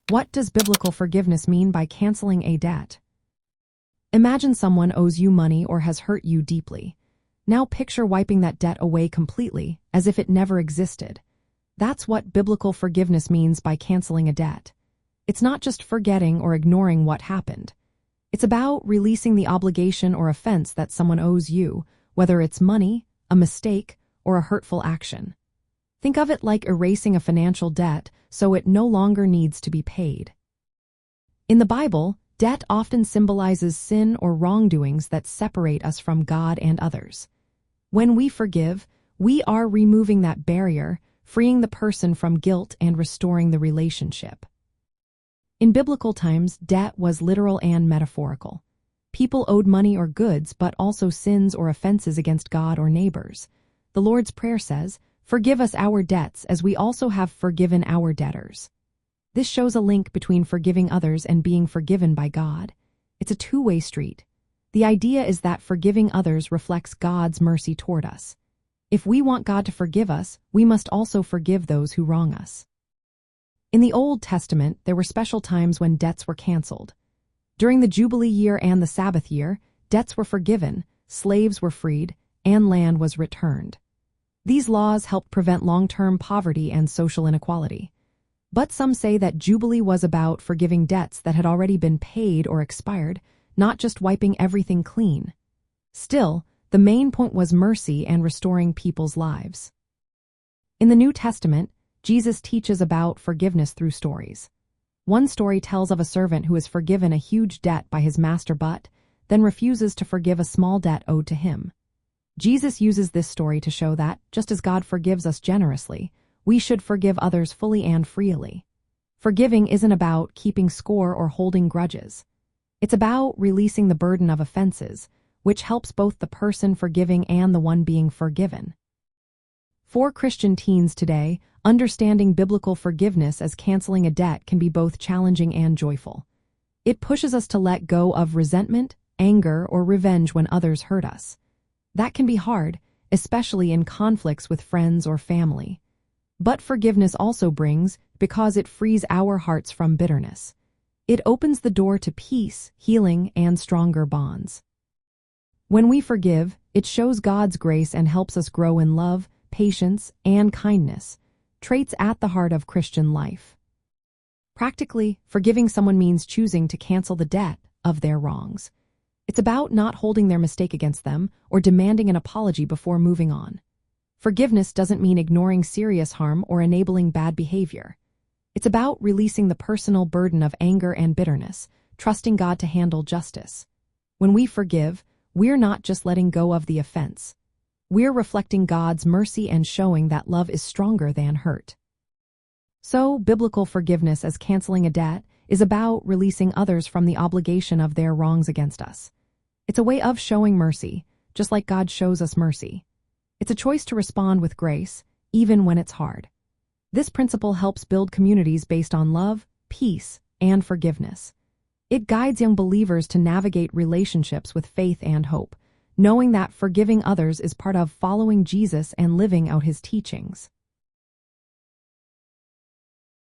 What does biblical forgiveness mean by canceling a debt? Imagine someone owes you money or has hurt you deeply. Now picture wiping that debt away completely, as if it never existed. That's what biblical forgiveness means by canceling a debt. It's not just forgetting or ignoring what happened. It's about releasing the obligation or offense that someone owes you, whether it's money, a mistake, or a hurtful action. Think of it like erasing a financial debt so it no longer needs to be paid. In the Bible, debt often symbolizes sin or wrongdoings that separate us from God and others. When we forgive, we are removing that barrier, freeing the person from guilt and restoring the relationship. In biblical times, debt was literal and metaphorical. People owed money or goods, but also sins or offenses against God or neighbors. The Lord's Prayer says, "Forgive us our debts as we also have forgiven our debtors." This shows a link between forgiving others and being forgiven by God. It's a two-way street. The idea is that forgiving others reflects God's mercy toward us. If we want God to forgive us, we must also forgive those who wrong us. In the Old Testament, there were special times when debts were canceled. During the Jubilee year and the Sabbath year, debts were forgiven, slaves were freed, and land was returned. These laws helped prevent long-term poverty and social inequality. But some say that Jubilee was about forgiving debts that had already been paid or expired, not just wiping everything clean. Still, the main point was mercy and restoring people's lives. In the New Testament, Jesus teaches about forgiveness through stories. One story tells of a servant who is forgiven a huge debt by his master but then refuses to forgive a small debt owed to him. Jesus uses this story to show that, just as God forgives us generously, we should forgive others fully and freely. Forgiving isn't about keeping score or holding grudges. It's about releasing the burden of offenses, which helps both the person forgiving and the one being forgiven. For Christian teens today, understanding biblical forgiveness as canceling a debt can be both challenging and joyful. It pushes us to let go of resentment, anger, or revenge when others hurt us. That can be hard, especially in conflicts with friends or family. But forgiveness also brings, because it frees our hearts from bitterness. It opens the door to peace, healing, and stronger bonds. When we forgive, it shows God's grace and helps us grow in love, patience, and kindness, traits at the heart of Christian life. Practically, forgiving someone means choosing to cancel the debt of their wrongs. It's about not holding their mistake against them or demanding an apology before moving on. Forgiveness doesn't mean ignoring serious harm or enabling bad behavior. It's about releasing the personal burden of anger and bitterness, trusting God to handle justice. When we forgive, we're not just letting go of the offense. We're reflecting God's mercy and showing that love is stronger than hurt. So, biblical forgiveness as canceling a debt is about releasing others from the obligation of their wrongs against us. It's a way of showing mercy, just like God shows us mercy. It's a choice to respond with grace, even when it's hard. This principle helps build communities based on love, peace, and forgiveness. It guides young believers to navigate relationships with faith and hope, knowing that forgiving others is part of following Jesus and living out his teachings.